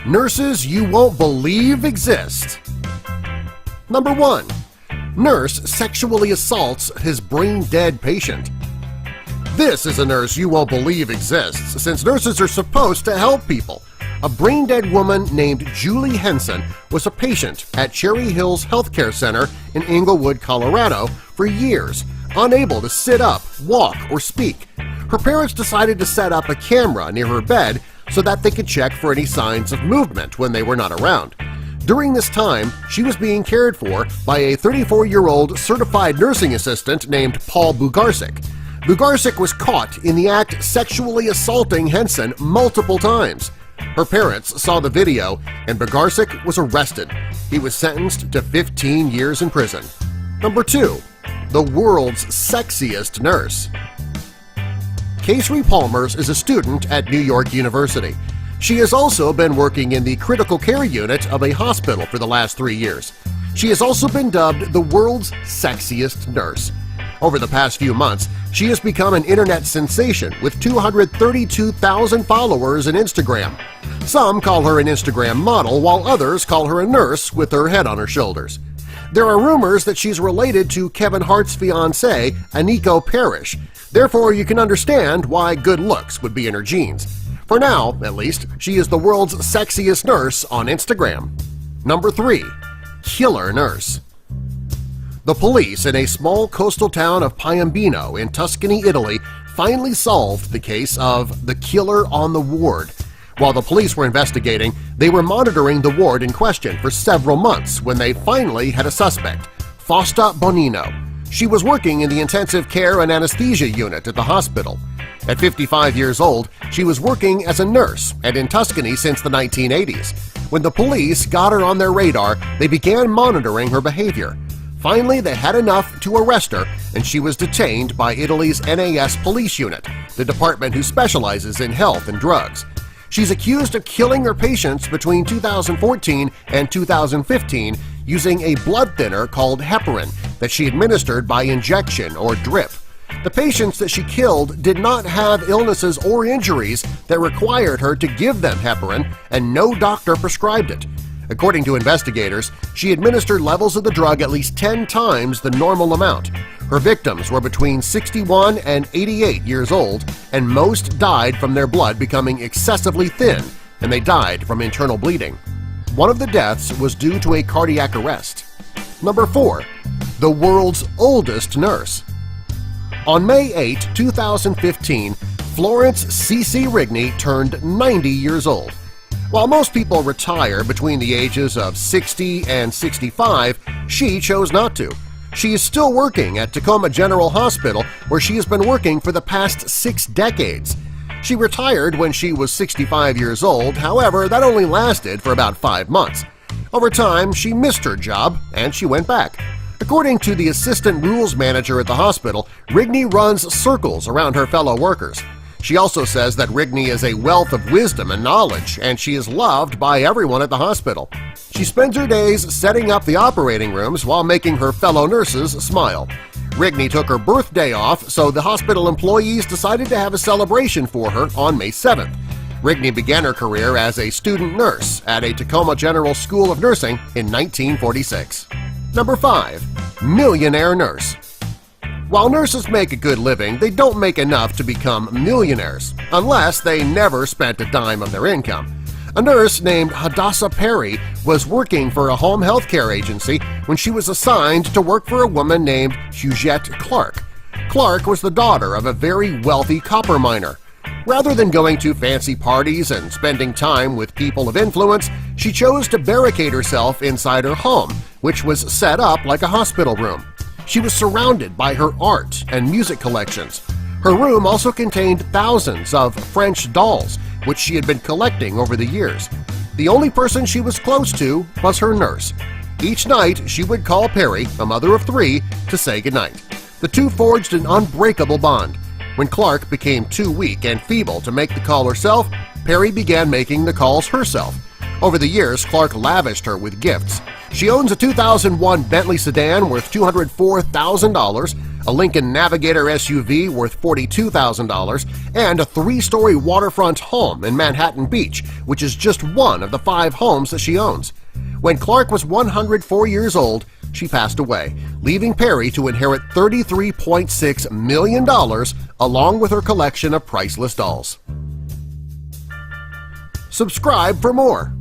Nurses you won't believe exist. Number 1. Nurse sexually assaults his brain-dead patient. This is a nurse you won't believe exists, since nurses are supposed to help people. A brain-dead woman named Julie Henson was a patient at Cherry Hills Healthcare Center in Englewood, Colorado for years, unable to sit up, walk, or speak. Her parents decided to set up a camera near her bed so that they could check for any signs of movement when they were not around. During this time, she was being cared for by a 34-year-old certified nursing assistant named Paul Bugarczyk. Bugarczyk was caught in the act sexually assaulting Henson multiple times. Her parents saw the video and Bugarczyk was arrested. He was sentenced to 15 years in prison. Number 2. The world's sexiest nurse. Casery Palmers is a student at New York University. She has also been working in the critical care unit of a hospital for the last 3 years. She has also been dubbed the world's sexiest nurse. Over the past few months, she has become an internet sensation with 232,000 followers on Instagram. Some call her an Instagram model, while others call her a nurse with her head on her shoulders. There are rumors that she's related to Kevin Hart's fiancée, Aniko Parrish. Therefore, you can understand why good looks would be in her genes. For now, at least, she is the world's sexiest nurse on Instagram. Number 3. Killer Nurse. The police in a small coastal town of Piombino in Tuscany, Italy finally solved the case of the killer on the ward. While the police were investigating, they were monitoring the ward in question for several months when they finally had a suspect, Fausta Bonino. She was working in the intensive care and anesthesia unit at the hospital. At 55 years old, she was working as a nurse and in Tuscany since the 1980s. When the police got her on their radar, they began monitoring her behavior. Finally, they had enough to arrest her, and she was detained by Italy's NAS police unit, the department who specializes in health and drugs. She's accused of killing her patients between 2014 and 2015 using a blood thinner called heparin that she administered by injection or drip. The patients that she killed did not have illnesses or injuries that required her to give them heparin, and no doctor prescribed it. According to investigators, she administered levels of the drug at least 10 times the normal amount. Her victims were between 61 and 88 years old, and most died from their blood becoming excessively thin, and they died from internal bleeding. One of the deaths was due to a cardiac arrest. Number 4. The world's oldest nurse. On May 8, 2015, Florence C.C. Rigney turned 90 years old. While most people retire between the ages of 60 and 65, she chose not to. She is still working at Tacoma General Hospital, where she has been working for the past 6 decades. She retired when she was 65 years old, however, that only lasted for about 5 months. Over time, she missed her job and she went back. According to the assistant rules manager at the hospital, Rigney runs circles around her fellow workers. She also says that Rigney is a wealth of wisdom and knowledge, and she is loved by everyone at the hospital. She spends her days setting up the operating rooms while making her fellow nurses smile. Rigney took her birthday off, so the hospital employees decided to have a celebration for her on May 7th. Rigney began her career as a student nurse at a Tacoma General School of Nursing in 1946. Number 5. Millionaire Nurse. While nurses make a good living, they don't make enough to become millionaires, unless they never spent a dime of their income. A nurse named Hadassah Perry was working for a home health care agency when she was assigned to work for a woman named Huguette Clark. Clark was the daughter of a very wealthy copper miner. Rather than going to fancy parties and spending time with people of influence, she chose to barricade herself inside her home, which was set up like a hospital room. She was surrounded by her art and music collections. Her room also contained thousands of French dolls, which she had been collecting over the years. The only person she was close to was her nurse. Each night, she would call Perry, a mother of 3, to say goodnight. The two forged an unbreakable bond. When Clark became too weak and feeble to make the call herself, Perry began making the calls herself. Over the years, Clark lavished her with gifts. She owns a 2001 Bentley sedan worth $204,000, a Lincoln Navigator SUV worth $42,000, and a 3-story waterfront home in Manhattan Beach, which is just one of the 5 homes that she owns. When Clark was 104 years old, she passed away, leaving Perry to inherit $33.6 million along with her collection of priceless dolls. Subscribe for more.